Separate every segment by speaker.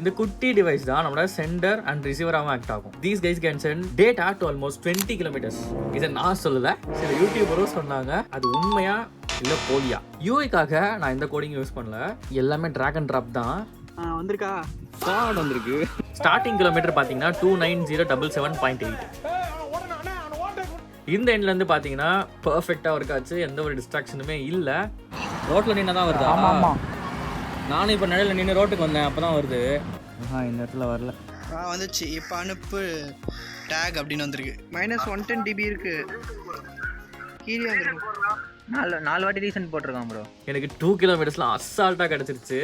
Speaker 1: இந்த குட்டி டிவைஸ் தான் நம்மளோட சென்டர் அண்ட் ரிசீவராகவும் ஆக்ட் ஆகும். These guys can send data to almost 20 kilometres. இதை நான் சொல்லல, சில யூடியூபரும் சொன்னாங்க. அது உண்மையா இல்லை போலியா? யூஐக்காக நான் இந்த கோடிங் யூஸ் பண்ணல, எல்லாமே ட்ராக் அண்ட் ட்ராப் தான்.
Speaker 2: வந்திருக்கா கார்டு வந்திருக்கு.
Speaker 1: ஸ்டார்டிங் கிலோமீட்டர் பார்த்தீங்கன்னா 29077.8. இந்த எண்ட்லேருந்து பார்த்தீங்கன்னா பர்ஃபெக்டாக இருக்காச்சு, எந்த ஒரு டிஸ்ட்ராக்ஷனுமே இல்லை.
Speaker 2: ரோட்டில் நின்று தான் வருது.
Speaker 1: ஆமாம் ஆமாம்,
Speaker 2: நானும் இப்போ நிலையில் நின்று ரோட்டுக்கு வந்தேன், அப்போ தான் வருது.
Speaker 1: இந்த இடத்துல வரல.
Speaker 3: வந்துச்சு இப்போ அனுப்பு டேக் அப்படின்னு வந்திருக்கு. -110 dB இருக்கு. கீழே வந்துருக்கு.
Speaker 2: 4 வாட்டி ரீசன்ட் போட்டிருக்கான் ப்ரோ.
Speaker 1: எனக்கு 2 கிலோமீட்டர்ஸ்லாம் அசால்ட்டாக கிடச்சிருச்சு.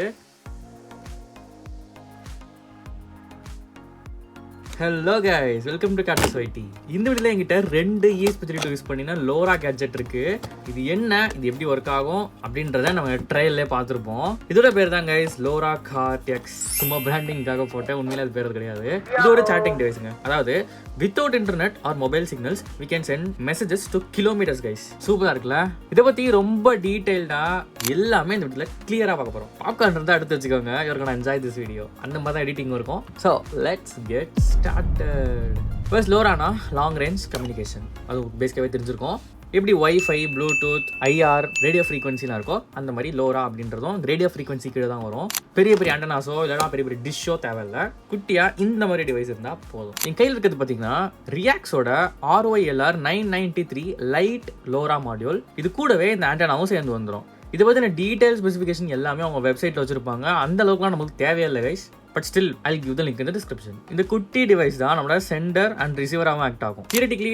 Speaker 1: ஹலோ கைஸ், வெல்கம் டு காட்டஸ் வைட்டி. இந்த வீடியோவில் என்கிட்ட 2 ESP32 யூஸ் பண்ணினா லோரா கேட்ஜெட் இருக்கு. இது என்ன, இது எப்படி ஒர்க் ஆகும் அப்படின்றத நம்ம ட்ரையல்லே பார்த்துருப்போம். இதோட பேர் தான் கைஸ் லோரா கார்ட் எக்ஸ். சும்மா பிராண்டிங்காக போட்டேன், உண்மையில அது பேர் கிடையாது. இது ஒரு சாட்டிங் டிவைஸுங்க. அதாவது without internet or mobile signals we can send messages to kilometers guys. சூப்பராக இருக்குல்ல? இதை பற்றி ரொம்ப டீட்டெயில்டாக எல்லாமே இந்த வீடியோவில் கிளியராக பார்க்க போகிறோம். பாப்கார்ன் இருந்தால் எடுத்து வச்சுக்கோங்க, you're gonna enjoy this video. அந்த மாதிரி தான் எடிட்டிங் இருக்கும். So let's get started. First LoRaனா லாங் ரேஞ்ச் கம்யூனிகேஷன். அது பேசிக்காகவே தெரிஞ்சிருக்கும். எப்படி வைஃபை, ப்ளூடூத், ஐஆர், ரேடியோ ஃப்ரீக்வன்சிலாம் இருக்கோ அந்த மாதிரி லோரா அப்படின்றதும் ரேடியோ ஃப்ரீக்வன்சி கீழே தான் வரும். பெரிய பெரிய ஆண்டனாஸோ இல்லைனா பெரிய பெரிய டிஷ்ஷோ தேவையில்லை. குட்டியாக இந்த மாதிரி டிவைஸ் இருந்தால் போதும். என் கையில் இருக்கிறது பார்த்தீங்கன்னா ரியாக்ஸோட ROILR 993 லைட் லோரா மாடியூல். இது கூடவே இந்த ஆண்டனாவும் சேர்ந்து வந்துடும். இதை பற்றின டீட்டெயில் ஸ்பெசிஃபிகேஷன் எல்லாமே அவங்க வெப்சைட்டில் வச்சுருப்பாங்க. அந்த அளவுக்குலாம் நமக்கு தேவையில்லை guys. But still I'll give the link in the description. இந்த குட்டி டிவைஸ் தான் நம்மளோட சென்டர் அண்ட் ரிசீவராகவும் ஆக்ட் ஆகும். Theoretically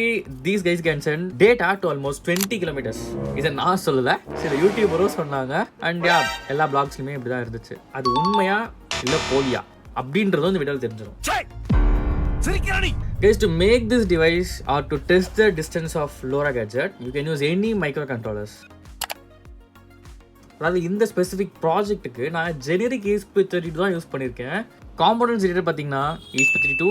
Speaker 1: these guys can send data to almost 20 kilometers. இதை நான் சொல்லல, சில யூடியூபரும் சொன்னாங்க. அண்ட் எல்லா பிளாக்ஸ்லையுமே இப்படி தான் இருந்துச்சு. அது உண்மையா இல்லை போலியா அப்படின்றதும் இந்த வீடியோவில் தெரிஞ்சிடும். Guys, to make this device or to test the distance of LoRa gadget, you can use any microcontrollers. அதாவது இந்த ஸ்பெசிஃபிக் ப்ராஜெக்ட்டுக்கு நான் ஜெனரிக் ESP32 தான் யூஸ் பண்ணியிருக்கேன். காம்போனன்ட்ஸ் ரீடர் பார்த்தீங்கன்னா ESP32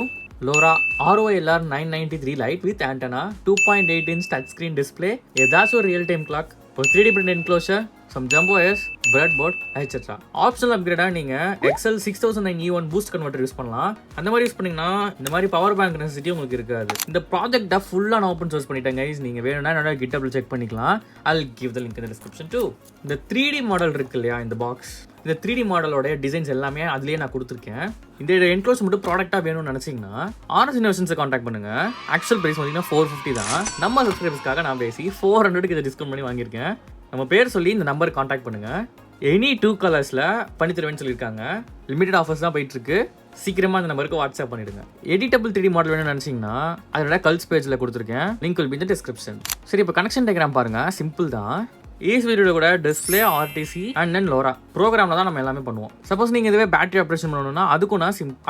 Speaker 1: LoRa ROILR 993 light with antenna, 2.8 inch touch screen display, ஏதாச்சும் ஒரு real time clock, ஒரு 3D print enclosure, some jumbo wires, breadboard, etc. Optional அப்கிரேடாக நீங்கள் XL 6009E1 boost converter use பண்ணலாம். அந்த மாதிரி யூஸ் பண்ணிங்கன்னா இந்த மாதிரி பவர் பேங்க் நெசசிட்டி உங்களுக்கு இருக்காது. இந்த ப்ராஜெக்டாக ஃபுல்லாக நான் ஓப்பன் சோர்ஸ் பண்ணிட்டேன் கைஸ். நீங்கள் வேணும்னா என்னோட GitHubல செக் பண்ணிக்கலாம். I'll give the link in the description too. இந்த 3D மாடல் இருக்கு இல்லையா, இந்த பாக்ஸ், இந்த 3D மாடலோட டிசைன்ஸ் எல்லாமே அதுலேயே நான் கொடுத்துருக்கேன். இந்த என்க்ளோஸ் மட்டும் ப்ராடக்டாக வேணும்னு நினச்சிங்கன்னா RS இன்னோவேஷன்ஸை காண்டாக்ட் பண்ணுங்கள். ஆக்சுவல் ப்ரைஸ் பார்த்தீங்கன்னா 450 தான். நம்ம சப்ஸ்கிரைபர்ஸ்க்காக நான் பேசி 400க்கு இதை டிஸ்கவுண்ட் பண்ணி வாங்கியிருக்கேன். நம்ம பேர் சொல்லி இந்த நம்பர் காண்டாக்ட் பண்ணுங்கள். எனி 2 கலர்ஸில் பண்ணி தருவேன்னு சொல்லியிருக்காங்க. லிமிடெட் ஆஃபர்ஸ் தான் போயிட்டுருக்கு. சீக்கிரமாக அந்த நம்பருக்கு வாட்ஸ்அப் பண்ணிவிடுங்க. எடிட்டபிள் 3D மாடல் வேணும்னு நினச்சிங்கன்னா அதோட கல்ஸ் பேஜில் கொடுத்துருக்கேன். Link will be in the description. சரி, இப்போ கனெக்ஷன் டயக்ராம் பாருங்கள். சிம்பிள் தான். ESP32 கூட display, RTC and then LoRa ப்ரோக்ராமில் தான் நம்ம எல்லாமே பண்ணுவோம். சப்போஸ் நீங்கள் இதுவே பேட்டரி ஆப்ரேஷன் பண்ணணும்னா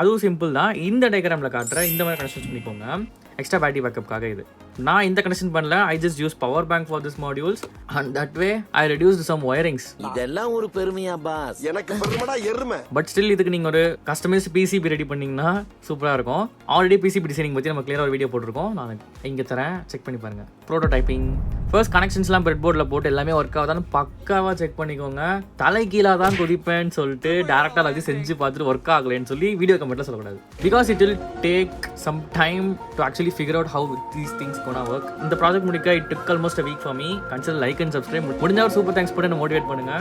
Speaker 1: அதுவும் சிம்பிள் தான். இந்த டயக்ராமில் காட்டுற இந்த மாதிரி கனெக்ஷன் பண்ணிக்கோங்க. எக்ஸ்ட்ரா பேட்டரி பேக்கப்காக இது. நான் இந்த கனெக்ஷன் பண்ணல. I just use power bank for this modules and that way I reduced some wirings.
Speaker 4: இதெல்லாம் ஒரு பெருமையா பாஸ்?
Speaker 5: எனக்கு பெருமைடா எருமை.
Speaker 1: பட் ஸ்டில் இதுக்கு நீங்கள் ஒரு கஸ்டமைஸ் PCB ரெடி பண்ணிங்கன்னா சூப்பராக இருக்கும். ஆல்ரெடி PCB டிசைனிங் பற்றி நம்ம கிளியராக ஒரு வீடியோ போட்டிருக்கோம். நான் இங்கே தரேன், செக் பண்ணி பாருங்கள். ப்ரோட்டோடைப்பிங் ஃபர்ஸ்ட் கனெக்ஷன்ஸ்லாம் பிரெட் போர்டில் போட்டு எல்லாமே ஒர்க் ஆகுதான்னு பக்காவாக செக் பண்ணிக்கோங்க. தலைகீழாக தான் குதிப்பேன்னு சொல்லிட்டு டேரக்டாக எல்லாத்தையும் செஞ்சு பார்த்துட்டு ஒர்க் ஆகலைன்னு சொல்லி வீடியோ கமெண்ட்டில் சொல்லக்கூடாது. Because it will take some time to actually figure out how these things gonna work. இந்த ப்ராஜெக்ட் முடிக்க it took almost a week for me. Consider like and subscribe. முடிஞ்சா ஒரு சூப்பர் தேங்க்ஸ் போட்டு motivate பண்ணுங்க.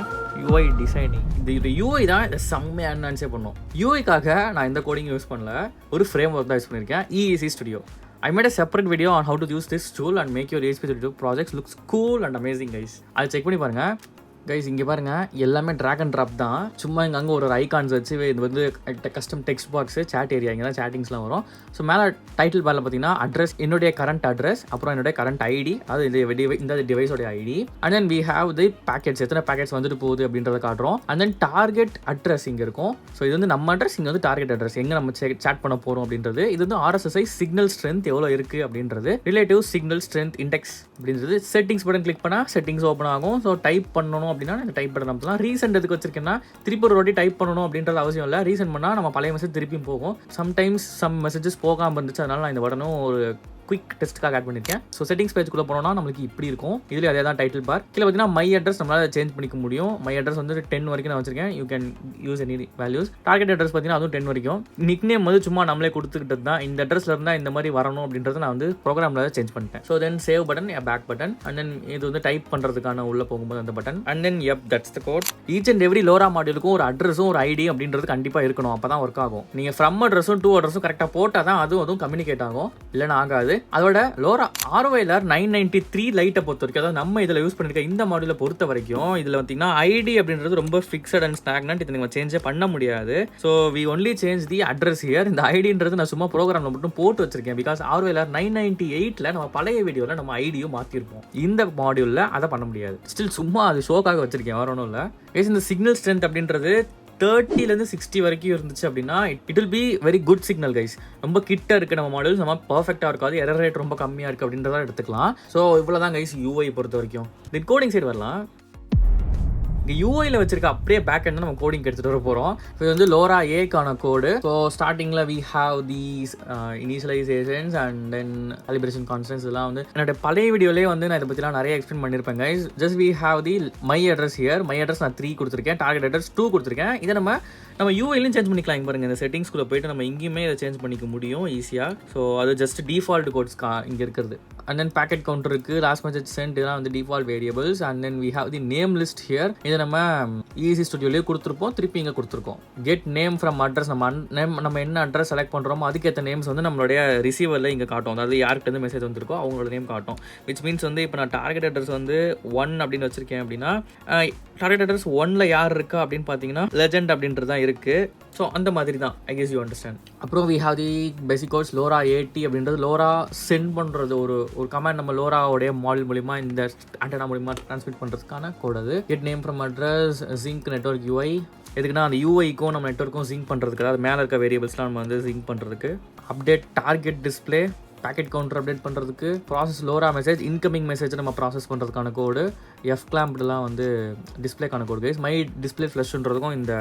Speaker 1: UI designing, இந்த UI தான் செம்மையாக என்ஹான்ஸே பண்ணும். UIக்காக நான் இந்த கோடிங் யூஸ் பண்ணல, ஒரு ஃப்ரேம் ஒர்க் தான் யூஸ் பண்ணியிருக்கேன். EEC Studio. I made a separate video on how to use this tool and make your ESP32 projects looks cool and amazing guys. அதை செக் பண்ணி பாருங்க. கைஸ் இங்கே பாருங்கள், எல்லாமே ட்ராக் அண்ட் ட்ராப் தான். சும்மா இங்கே அங்கே ஒரு ஐகான்ஸ் வச்சு இது வந்து custom text box, chat area, இங்கே தான் சேட்டிங்ஸ்லாம் வரும். ஸோ மேலே டைட்டில் பாரில் பார்த்தீங்கன்னா அட்ரஸ், என்னுடைய கரண்ட் அட்ரஸ், அப்புறம் என்னுடைய கரண்ட் ஐடி, அது இந்த டிவைஸோடைய ID. And then we have the packets, எத்தனை பேக்கெட்ஸ் வந்துட்டு போகுது அப்படின்றத காட்டுறோம். அண்ட் தென் டார்கெட் அட்ரஸ் இங்கே இருக்கும். ஸோ இது வந்து நம்ம அட்ரஸ், இங்கே வந்து டார்கெட் அட்ரஸ், எங்கே நம்ம சேட் பண்ண போகிறோம் அப்படின்றது. இது வந்து RSSI சிக்னல் ஸ்ட்ரென்த் எவ்வளோ இருக்குது அப்படின்றது, ரிலேட்டிவ் சிக்னல் ஸ்ட்ரென்த் இண்டெக்ஸ் அப்படின்றது. செட்டிங்ஸ் பட்டன் கிளிக் பண்ணால் செட்டிங்ஸ் ஓப்பன் ஆகும். ஸோ டைப் பண்ணணும் அப்படின்னா டைப் பட்டன் அமுத்தலாம். ரீசெண்ட் எதுக்கு வச்சிருக்கேன்னா திருப்பி ஒரு வாட்டி டைப் பண்ணணும் அப்படின்றது அவசியம் இல்லை. ரீசெண்ட் பண்ணால் நம்ம பழைய மெசேஜ் திருப்பியும் போகும். சம்டைம்ஸ் சம் மெசேஜஸ் போகாமல் இருந்துச்சு, அதனால நான் இந்த பட்டனும் ஒரு குயிக் டெஸ்ட்டுக்காக ஆட் பண்ணியிருக்கேன். ஸோ செட்டிங்ஸ் பேஜுக்குள்ளே போனோம்னா நம்மளுக்கு இப்படி இருக்கும். இதுலேயே அதே தான் டைட்டில் பார். கீழே பார்த்தீங்கன்னா மை அட்ரஸ் நம்மளால் சேஞ்ச் பண்ணிக்க முடியும். மை அட்ரஸ் வந்து 10 வரைக்கும் நான் வச்சிருக்கேன். You can use any values. Target address பார்த்தீங்கன்னா அதுவும் 10 வரைக்கும். நிக் நேம் வந்து சும்மா நம்மளே கொடுத்துக்கிட்டது தான். இந்த அட்ரஸ்ல இருந்தால் இந்த மாதிரி வரணும் அப்படின்றத நான் வந்து ப்ரோக்ராமில் சேஞ்ச் பண்ணிட்டேன். So then save button, back button, and then இது வந்து டைப் பண்ணுறதுக்கான உள்ள போகும்போது அந்த button, and then that's the code. Each and every LoRa மாடியூலுக்கும் ஒரு அட்ரஸும் ஒரு ஐடி அப்படின்றது கண்டிப்பாக இருக்கணும். அப்போ தான் ஒர்க் ஆகும். நீங்கள் ஃப்ரம் அட்ரஸும் டூ அட்ரஸும் கரெக்டாக போட்டால் தான் அதுவும் கம்யூனிகேட் ஆகும், இல்லைன்னா ஆகாது. அதோட லோரா ROLR 993 லைட்டை பொறுத்த வரைக்கும், அதாவது நம்ம இதில் யூஸ் பண்ணிருக்க இந்த மாடியூலை பொறுத்த வரைக்கும் இதில் பார்த்தீங்கன்னா ஐடி அப்படின்றது ரொம்ப ஃபிக்ஸட் அண்ட் ஸ்டாக்னன்ட். இதை நீங்கள் சேஞ்சே பண்ண முடியாது. So we only change the address here. இந்த ஐடின்றது நான் சும்மா ப்ரோக்ராமில் மட்டும் போட்டு வச்சிருக்கேன். பிகாஸ் ROLR 998ல நம்ம பழைய வீடியோவில் நம்ம ஐடியும் மாற்றிருப்போம். இந்த மாடியூலில் அதை பண்ண முடியாது. ஸ்டில் சும்மா அது ஷோக்காக வச்சிருக்கேன், வேற ஒன்றும் இல்லை. இந்த சிக்னல் ஸ்ட்ரென்த் அப்படின்றது 30லேருந்து 60 வரைக்கும் இருந்துச்சு அப்படின்னா it will be very good signal guys. ரொம்ப கிட்ட இருக்குது நம்ம மாடல்ஸ், நம்ம பர்ஃபெக்டாக இருக்காது, எரர் ரேட் ரொம்ப கம்மியாக இருக்குது அப்படின்றத எடுத்துக்கலாம். ஸோ இவ்வளோ தான் கைஸ் UI பொறுத்த வரைக்கும். தென் கோடிங் சைடு வரலாம். இங்கே யூஐயில் வச்சிருக்க அப்படியே பேக் எண்ட் நம்ம கோடிங் எடுத்துகிட்டு வர போகிறோம். ஸோ இது வந்து லோரா ஏக்கான கோடு. ஸோ ஸ்டார்டிங்கில் we have these initializations and then calibration constants. இதெல்லாம் வந்து என்னோட பழைய வீடியோலேயே வந்து நான் இதை பற்றிலாம் நிறைய எக்ஸ்பிளைன் பண்ணியிருப்பேன் guys. Just we have the my address here. My address நான் 3 கொடுத்துருக்கேன், டார்கெட் அட்ரஸ் 2 கொடுத்துருக்கேன். இதை நம்ம யூஐலையும் சேஞ்ச் பண்ணிக்கலாம். இங்கே பாருங்கள், இந்த செட்டிங்ஸ்குள்ளே போயிட்டு நம்ம இங்கேயுமே இதை சேஞ்ச் பண்ணிக்க முடியும் ஈஸியாக. ஸோ அது ஜஸ்ட் டிஃபால்ட் கோட்ஸ் இங்கே இருக்கிறது. அண்ட் தென் பேக்கெட் கவுண்டர் இருக்குது, லாஸ்ட் மெசேஜ் சென்ட், இதெல்லாம் வந்து default variables. And then we have the name list here. இதை நம்ம ஈஸி ஸ்டுடியோலேயே கொடுத்துருப்போம், திருப்பி இங்கே கொடுத்துருக்கோம். Get name from address. நம்ம என்ன அட்ரஸ் செலக்ட் பண்ணுறோமோ அதுக்கேற்ற நேம்ஸ் வந்து நம்மளுடைய ரிசீவரில் இங்கே காட்டும். அதாவது யார்கிட்ட மெசேஜ் வந்துருக்கோ அவங்களோட நேம் காட்டும். விச் மீன்ஸ் வந்து இப்போ நான் டார்கெட் அட்ரஸ் வந்து 1 அப்படின்னு வச்சிருக்கேன் அப்படின்னா டார்கெட் அட்ரஸ் 1ல யார் இருக்கா அப்படின்னு பார்த்தீங்கன்னா லெஜெண்ட் அப்படின்றது தான் இருக்குது. ஸோ அந்த மாதிரி தான், ஐ கெஸ் யூ அண்டர்ஸ்டாண்ட். அப்புறம் we have the basic codes. LoRa AT அப்படின்றது லோரா சென்ட் பண்ணுறது ஒரு கமாண்ட் நம்ம லோராவோடைய மாடல் மூலிமா இந்த ஆண்டனா மூலிமா ட்ரான்ஸ்மிட் பண்ணுறதுக்கான கோட். அது get name from address, zinc network UI. எதுக்குன்னா அந்த யூஐக்கும் நம்ம நெட்வொர்க்கும் ஜிங்க் பண்ணுறதுக்கு, அதாவது மேலே இருக்க வேரியபிள்ஸ்லாம் நம்ம வந்து ஜிங்க் பண்ணுறதுக்கு. Update target display, packet counter update பண்ணுறதுக்கு. Process LoRa message, incoming message நம்ம ப்ராசஸ் பண்ணுறதுக்கான கோடு. Fclamp வந்து டிஸ்பிளேக்கான கோடு கைஸ். மை டிஸ்பிளே ஃப்ளஷ்ன்றதுக்கும் இந்த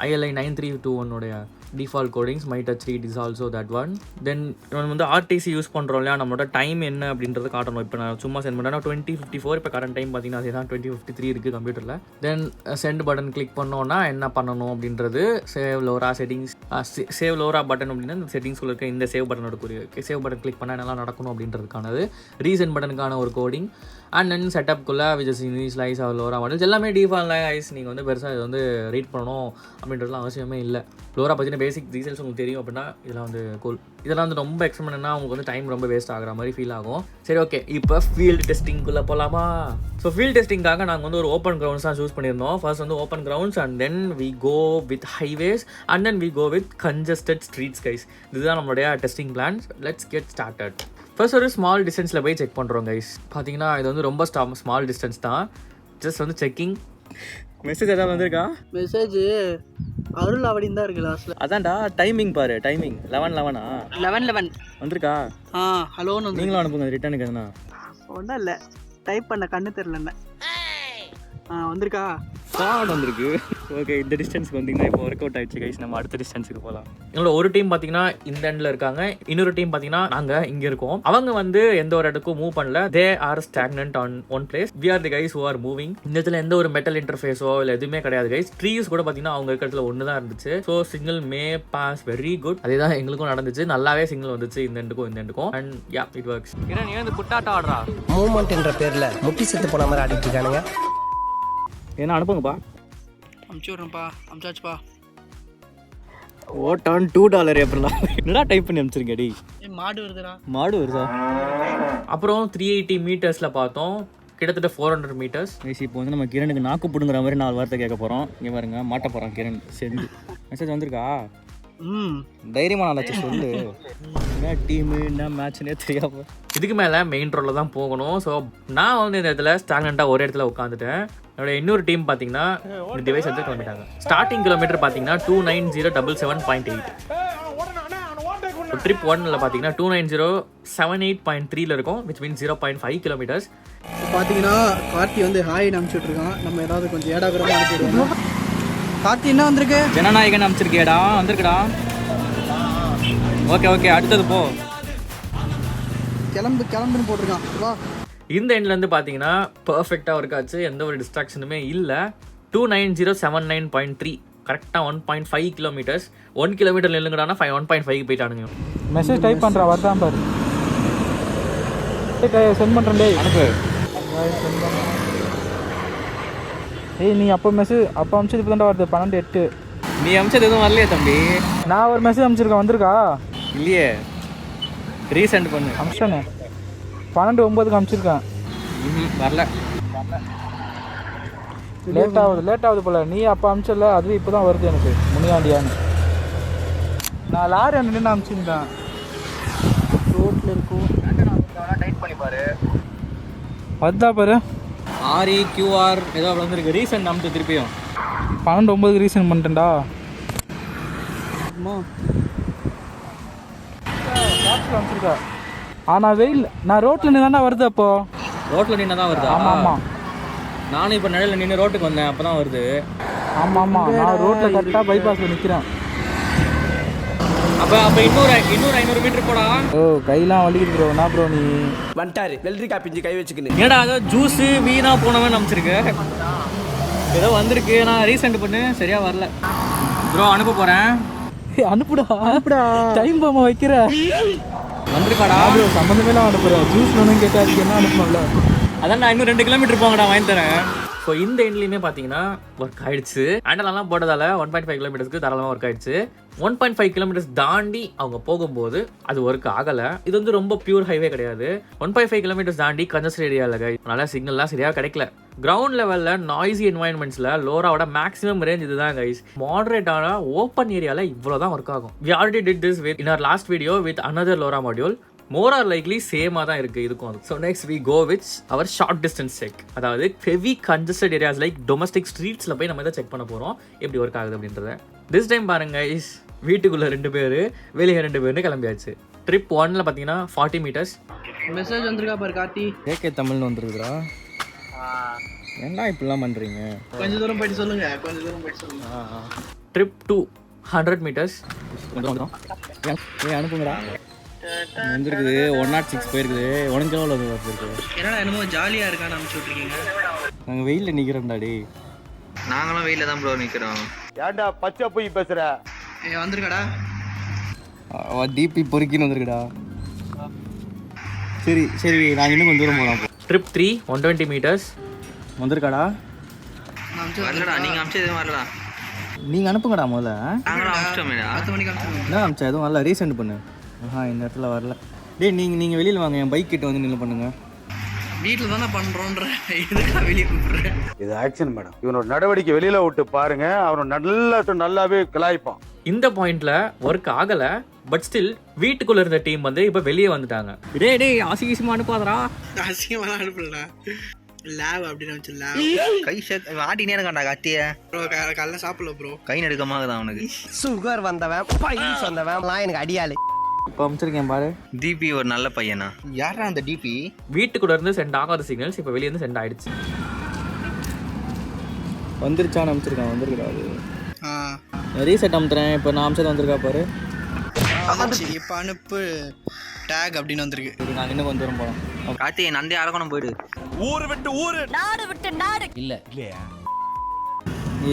Speaker 1: ILI 9321 default codings. My touch read is also that one. Then நம்ம வந்து RTC யூஸ் பண்ணுறோம் இல்லையா, நம்மளோட டைம் என்ன அப்படின்றது காட்டணும். இப்போ நான் சும்மா சென்ட் பண்ணேன்னா 2054, இப்போ கரண்ட் டைம் பார்த்தீங்கன்னா அதே தான் 2053 இருக்குது கம்ப்யூட்டரில். தென் சென்ட் பட்டன் கிளிக் பண்ணோன்னா என்ன பண்ணணும் அப்படின்றது, save Lola settings, save Lola button அப்படின்னா இந்த செட்டிங்ஸ்குள்ள இருக்க இந்த சேவ் பட்டனோட கூடிய சேவ் பட்டன் கிளிக் பண்ணால் என்னெல்லாம் நடக்கணும் அப்படின்றதுக்கானது. ரீசென்ட் பட்டனுக்கான ஒரு கோடிங். அண்ட் தென் செட்டப்குள்ளே விஜஸ் இனிஷியலைஸ் லோரா மாடல்ஸ் எல்லாமே டிஃபால்ட் ஐஸ். நீங்கள் வந்து பெருசாக இது வந்து ரீட் பண்ணணும் அப்படின்றதுலாம் அவசியமே இல்லை. லோரா பற்றின பேசிக் டீடைல்ஸ் உங்களுக்கு தெரியும் அப்படின்னா இதெல்லாம் வந்து கூல். இதெல்லாம் வந்து ரொம்ப எக்ஸ்பிளைன் பண்ணா உங்களுக்கு வந்து டைம் ரொம்ப வேஸ்ட் ஆகிற மாதிரி ஃபீல் ஆகும். சரி, ஓகே, இப்போ ஃபீல்டு டெஸ்டிங்குள்ளே போகலாமா? ஸோ ஃபீல்டு டெஸ்டிங்காக நாங்கள் வந்து ஒரு ஓப்பன் கிரவுண்ட்ஸ் தான் சூஸ் பண்ணியிருந்தோம். ஃபர்ஸ்ட் வந்து open grounds, and then we go with highways, and then we go with congested streets guys. இதுதான் நம்மளுடைய testing plan. Let's get started. First ஒரு ஸ்மால் டிஸ்டன்ஸில் போய் செக் பண்ணுறோம் கைஸ். பார்த்தீங்கன்னா இது வந்து ரொம்ப ஸ்மால் டிஸ்டன்ஸ் தான். ஜஸ்ட் வந்து செக்கிங். மெசேஜ் எதாவது வந்திருக்கா?
Speaker 3: மெசேஜ் அருள் அப்படின்னு தான் இருக்குது லாஸ்ட்டில்.
Speaker 1: அதான்டா டைமிங் பாரு, டைமிங் 11:11 வந்திருக்கா?
Speaker 3: ஹலோன்னு வந்து
Speaker 1: நீங்களும் அனுப்புங்க ரிட்டனுக்கு. எதுனா
Speaker 3: ஒன்றும் இல்லை, டைப் பண்ண கண்ணு தெரில என்ன. வந்திருக்கா?
Speaker 1: கார்டு வந்திருக்கு. ஓகே, இந்த டிஸ்டன்ஸுக்கு வந்தீங்கன்னா இப்போ ஒர்க் அவுட் ஆயிடுச்சு கைஸ். நம்ம அடுத்த டிஸ்டன்ஸுக்கு போகலாம். எங்களோட ஒரு டீம் பார்த்தீங்கன்னா இந்த எண்டில் இருக்காங்க, இன்னொரு டீம் பார்த்தீங்கன்னா நாங்கள் இங்கே இருக்கோம். அவங்க வந்து எந்த ஒரு இடத்துக்கும் மூவ் பண்ணல. They are stagnant on one place. We are the guys who are moving. இந்த இடத்துல எந்த ஒரு மெட்டல் இன்டர்ஃபேஸோ இல்லை எதுவுமே கிடையாது கைஸ். ட்ரீஸ் கூட பார்த்தீங்கன்னா அவங்க இருக்கிறதுல ஒன்று தான் இருந்துச்சு. So signal may pass very good. அதே தான் எங்களுக்கும் நடந்துச்சு. நல்லாவே சிக்னல் வந்துச்சு இந்த எண்டுக்கும். And yeah, it works. ஏன்னா நீ வந்து குட்டாட்டம் ஆடுறா
Speaker 5: மூவ்மெண்ட் என்ற பேரில் முட்டி செத்து போன மாதிரி ஆடிட்டு இருக்கானுங்க.
Speaker 1: ஏன்னா அனுப்புங்கப்பா.
Speaker 3: அமுச்சு விட்றேன்ப்பா. அமுச்சாச்சுப்பா.
Speaker 1: ஓட்டான் $2 எப்படிலாம் என்னடா டைப் பண்ணி அனுப்பிச்சிருக்கேடி.
Speaker 3: மாடு வருதுடா.
Speaker 1: மாடு வருதா? அப்புறம் 380 மீட்டர்ஸில் பார்த்தோம், கிட்டத்தட்ட 400 மீட்டர்ஸ். இப்போ வந்து நம்ம கிரணுக்கு நாக்கு பிடுங்குற மாதிரி 4 வார்த்தை கேட்க போகிறோம். இங்கே பாருங்க, மாட்ட போகிறோம் கிரண் சேர்ந்து. மெசேஜ் வந்திருக்கா? தைரியமான ஆளாச்சு சொல்லு. என்ன டீமு என்ன மேட்ச்னே தெரியாம. இதுக்கு மேலே மெயின் ரோடில் தான் போகணும். ஸோ நான் வந்து இந்த இடத்துல ஸ்டாக்னண்ட்டாக ஒரு இடத்துல உட்காந்துட்டேன். என்னோட இன்னொரு டீம் பார்த்தீங்கன்னா இந்த டிவைஸ் எடுத்து கிளம்பிட்டாங்க. ஸ்டார்டிங் கிலோமீட்டர் பார்த்தீங்கன்னா 29077.8. ட்ரிப் 1ல் பார்த்தீங்கன்னா 29078.3ல இருக்கும், விச் மீன்ஸ் 0.5 கிலோமீட்டர்ஸ்.
Speaker 3: பார்த்தீங்கன்னா கார்த்தி வந்து ஹாய் அனுப்பிச்சுட்ருக்கான். நம்ம ஏதாவது கொஞ்சம் ஏடாகிறதா அனுப்பிடுவோம். கார்த்தி என்ன வந்திருக்கு?
Speaker 2: ஜனநாயகன் அனுப்பிச்சிருக்கேடா, வந்திருக்குடா. ஓகே, அடுத்தது போ.
Speaker 3: கிளம்புன்னு போட்டிருக்கான். வா.
Speaker 1: இந்த எண்ட்லேருந்து பார்த்தீங்கன்னா பர்ஃபெக்டாக ஒர்க் ஆச்சு, எந்த ஒரு டிஸ்ட்ராக்ஷனுமே இல்லை. 29079.3 கரெக்டாக 1.5 கிலோமீட்டர்ஸ். 1 கிலோமீட்டர் நில்லுங்கடானா 1.5 போயிட்டானுங்க.
Speaker 6: மெசேஜ் டைப் பண்ணுறா வரதான் பாரு. சென்ட் பண்ணுறேன் டேய்.
Speaker 1: அனுப்பு.
Speaker 6: ஏய் நீ அப்போ அமிச்சது இப்போ தான் வருது 12:08.
Speaker 2: நீ அமிச்சது எதுவும் வரலையே தம்பி.
Speaker 6: நான் ஒரு மெசேஜ் அமிச்சிருக்கேன், வந்திருக்கா?
Speaker 2: இல்லையே, ரீசெண்ட் பண்ணு.
Speaker 6: அமிச்சிட்டானே 12:09 அமிச்சிருக்கேன்.
Speaker 2: வரல,
Speaker 6: லேட் ஆகுது போல. நீ அப்போ அமிச்சல, அதுவே இப்போ தான் வருது எனக்கு முனியாண்டியான்னு. நான் லாரி நின்று அமிச்சிருந்தேன். ரோட்டில் இருக்கும் டைட் பண்ணி பாரு. வந்தா பாரு.
Speaker 2: REQR ஏதோ அப்படி வந்துருக்கு. ரீசெண்ட் அமிச்சு திருப்பியும்
Speaker 6: 12:09 ரீசன் பண்ணிட்டேன்டா. அமிச்சிருக்கா. ஆனால் வெயில் நான் ரோட்டில் நின்று தானே வருது. அப்போ
Speaker 2: ரோட்டில் நின்று தான் வருதா?
Speaker 6: ஆமாம்.
Speaker 2: நானும் இப்போ நிழலில் நின்று ரோட்டுக்கு வந்தேன், அப்போ தான் வருது.
Speaker 6: ஆமாம் நான் ரோட்டில் கரெக்டாக பைபாஸில் நிற்கிறேன்.
Speaker 2: அப்போ இன்னொரு 500 மீட்டர் போடா.
Speaker 6: ஓ கையெல்லாம் வலிக்குது ப்ரோ. என்ன ப்ரோ நீ
Speaker 5: வந்துட்டாரு வெள்ளரிக்கா பிஞ்சு கை வச்சுக்கின்னு.
Speaker 2: ஏடா அதோ ஜூஸு வீணாக போனவன் அனுப்பிச்சிருக்கு. ஏதோ வந்திருக்கு, நான் ரீசெண்ட் பண்ணு சரியா வரல ப்ரோ. அனுப்ப போகிறேன்.
Speaker 6: அனுப்புடா டைம் பாமா வைக்கிற.
Speaker 2: வந்திருக்காடா
Speaker 6: ப்ரோ சம்மந்தமேலாம் அனுப்புகிறேன். ஜூஸ் வேணும்னு கேட்டால் என்ன அனுப்பணும்ல.
Speaker 2: அதான் நான் இன்னும் 2 கிலோமீட்டர் போங்கடா, வாங்கி தரேன்.
Speaker 1: ஸோ இந்த எண்ட்லேயுமே பார்த்தீங்கன்னா ஒர்க் ஆயிடுச்சு. ஹேண்டலெல்லாம் போட்டதால் 1.5 கிலோமீட்டர்ஸ்க்கு தாராளமாக ஒர்க் ஆயிடுச்சு. 1.5 கிலோமீட்டர்ஸ் தாண்டி அவங்க போகும்போது அது ஒர்க் ஆகலை. இது வந்து ரொம்ப பியூர் ஹைவே கிடையாது. 1.5 கிலோமீட்டர்ஸ் தாண்டி கன்ஜஸ்டட் ஏரியாவில் அதனால சிக்னல்லாம் சரியாக கிடைக்கல. கிரவுண்ட் லெவலில் நாய்ஸி என்வாயன்மெண்ட்ஸில் லோராவோட மேக்ஸிமம் ரேஞ்ச் இதுதான் கைஸ். மாடரேட்டான ஓப்பன் ஏரியாவில் இவ்வளோ தான் ஒர்க் ஆகும். We already did this with in our last video with another LoRa மாடியூல். மோர் ஆர் லைக்லி சேமாக தான் இருக்குது இதுக்கும் அது. So next we go with our short distance check. அதாவது heavy congested areas like domestic ஸ்ட்ரீட்ஸில் போய் நம்ம இதை செக் பண்ண போகிறோம் எப்படி ஒர்க் ஆகுது அப்படின்றத. திஸ் டைம் பாருங்க கைஸ், வீட்டுக்குள்ளே 2 பேர் வெளியே 2 பேர்னு கிளம்பியாச்சு. ட்ரிப் 1ல் பார்த்தீங்கன்னா 40 மீட்டர்ஸ்.
Speaker 3: மெசேஜ் வந்திருக்கா பாரு கார்த்தி.
Speaker 2: ஏகே தமிழ்னு வந்துருக்குறா. என்ன இப்படிலாம் பண்ணுறீங்க?
Speaker 3: கொஞ்சம் தூரம் போயிட்டு சொல்லுங்க.
Speaker 1: Trip 2 100 metres.
Speaker 2: அனுப்புங்கடா. வந்துருக்குது 106 போயிருக்குது. உனக்கு எவ்வளோ வந்துருக்கு?
Speaker 3: என்னடா என்னமோ ஜாலியாக இருக்கான்னு அனுப்பிச்சு விட்ருக்கீங்க.
Speaker 2: நாங்கள் வெயிலில் நிற்கிறோம்டாடி.
Speaker 7: நாங்களும் வெயில தான் ப்ரோ நிக்கிறோம்.
Speaker 8: ஏன்டா பச்சை போய் பேசுற?
Speaker 3: வந்திருக்காடா.
Speaker 2: டிபி பொறுக்கின்னு வந்துருக்குடா. சரி நாங்கள் இன்னும் கொஞ்சம் தூரம் போகலாம்.
Speaker 1: Trip 3 120 metres.
Speaker 2: வந்திருக்காடா?
Speaker 7: வரலடா, நீங்க அமிச்சது எதுவும் வரலடா.
Speaker 2: நீங்கள் அனுப்புங்கடா முதல்ல.
Speaker 7: நாங்களும் அமிச்சிட்டோமே.
Speaker 3: 10 மணிக்கு அனுப்பிச்சு.
Speaker 2: என்ன அமிச்சா எதுவும் வரல, ரீசெண்ட் பண்ணு. இந்த இடத்துல வரல. டேய் நீங்கள் வெளியில் வாங்க, என் பைக் கிட்ட வந்து நின்று பண்ணுங்க.
Speaker 3: வீட்டில் தானே பண்ணுறோன்ற எதுக்காக வெளியே கூப்பிட்றேன்.
Speaker 8: இது ஆக்ஷன் மேடம். இவனோட நடவடிக்கை வெளியில விட்டு பாருங்க, அவனை நல்லாவே கலாய்ப்பான்.
Speaker 1: இந்த பாயிண்ட்ல ஒர்க் ஆகலை. பட் ஸ்டில் வீட்டுக்குள்ளே இருந்த டீம் வந்து இப்போ வெளியே வந்துட்டாங்க.
Speaker 2: டேய் அசிங்கமாக அனுப்பாதரா.
Speaker 3: அசிங்கமாக அனுப்பலடா. லேப் அப்படின்னு வச்சு லேப்.
Speaker 7: கை ஆட்டினே இருக்கான்டா கத்திய.
Speaker 3: ப்ரோ காலைல சாப்பிடல ப்ரோ.
Speaker 7: கை நடுக்கமாக தான் அவனுக்கு.
Speaker 5: சுகர் வந்தவன் பைல்ஸ் வந்தவன் எனக்கு அடியாளு.
Speaker 2: இப்போ அமிச்சிருக்கேன் பாரு.
Speaker 7: டிபி ஒரு நல்ல பையனா.
Speaker 3: யாரா அந்த டிபி?
Speaker 1: வீட்டுக்குள்ள இருந்து சென்ட் ஆகாத சிக்னல்ஸ் இப்போ வெளியே இருந்து சென்ட் ஆயிடுச்சு.
Speaker 2: வந்துருச்சான்னு அமிச்சிருக்கேன். வந்துருக்குடா அது. ரீசெட் அமுத்துறேன். இப்போ நான் அமிச்சது வந்திருக்கா பாரு.
Speaker 3: இப்போ அனுப்பு டேக் அப்படின்னு வந்திருக்கு.
Speaker 2: சரி நாங்கள் இன்னும் கொஞ்சம் தூரம் போகலாம்.
Speaker 7: கார்த்தி நந்தி அரக்கணும் போயிடு.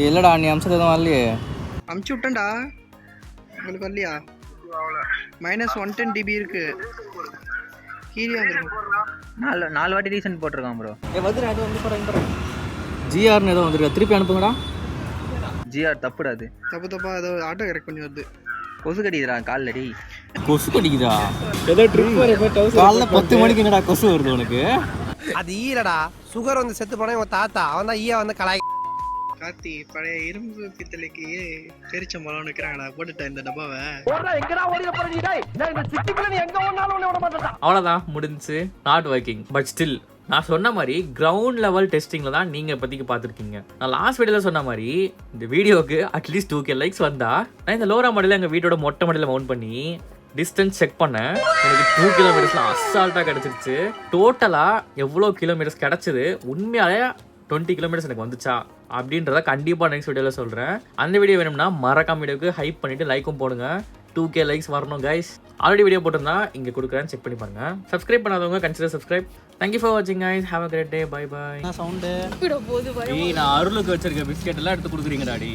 Speaker 2: இல்லைடா நீ அமிச்சது எதுவும் வரலையே.
Speaker 3: அமுச்சு விட்டேன்டா. உங்களுக்கு வரலையா? -110 dB இருக்கு. கீழே வந்துருக்கு.
Speaker 7: 4 வாட்டி ரீசெண்ட் போட்டிருக்கான் ப்ரோ.
Speaker 2: ஜிஆர்னு ஏதோ வந்துருக்கா. திருப்பி அனுப்புங்கடா.
Speaker 7: ஜிஆர் தப்புடா அது.
Speaker 3: தப்பா ஏதோ ஆட்டோ கரெக்ட் பண்ணி வருது.
Speaker 7: கொசு கடிக்கிறா காலில். டி
Speaker 2: கொசு கடிக்குதா? ஏதோ ட்ரிப் காலைல 10 மணிக்கு என்னடா கொசு வருது உனக்கு?
Speaker 5: அது ஈரடா. சுகர் வந்து செத்து போனா உன் தாத்தா அவன் தான் ஈயா வந்து கலாய்.
Speaker 3: கார்த்தி பழைய இரும்பு பித்தளைக்கு பெரிச்சம்பழம் நிற்கிறாங்கடா. போட்டுட்டேன் இந்த டப்பாவை.
Speaker 1: அவ்வளோதான் முடிஞ்சு. Not working. பட் ஸ்டில் நான் சொன்ன மாதிரி கிரவுண்ட் லெவல் டெஸ்டிங்கில் தான் நீங்கள் இப்போதைக்கு பார்த்துருக்கீங்க. நான் லாஸ்ட் வீடியோவில் சொன்ன மாதிரி இந்த வீடியோவுக்கு அட்லீஸ்ட் 2K லைக்ஸ் வந்தால் நான் இந்த LoRa மாடலில் எங்கள் வீட்டோட மொட்டை மாடலில் மவுண்ட் பண்ணி டிஸ்டன்ஸ் செக் பண்ணேன். எனக்கு 2 கிலோமீட்டர்ஸ்லாம் அசால்ட்டாக கிடச்சிருச்சு. டோட்டலாக எவ்வளோ கிலோமீட்டர்ஸ் கிடச்சிது, உண்மையாலே 20 கிலோமீட்டர்ஸ் எனக்கு வந்துச்சா அப்படின்றத கண்டிப்பாக நெக்ஸ்ட் வீடியோவில் சொல்கிறேன். அந்த வீடியோ வேணும்னா மறக்காம வீடியோக்கு ஹைப் பண்ணிவிட்டு லைக்கும் போடுங்க. 2K லைக்ஸ் வரணும் கைஸ். ஆல்ரெடி வீடியோ போட்டிருந்தா இங்கே கொடுக்குறேன், செக் பண்ணி பாருங்க. சப்ஸ்கிரைப் பண்ணாதவங்க கன்சிடர் சப்ஸ்கிரைப். தேங்க்யூ ஃபார் வாட்சிங் guys. Have a great day. Bye bye.
Speaker 3: Sound
Speaker 2: நான் அருளுக்கு வச்சிருக்க பிஸ்கெட் எல்லாம் எடுத்து கொடுக்குறீங்கடாடி.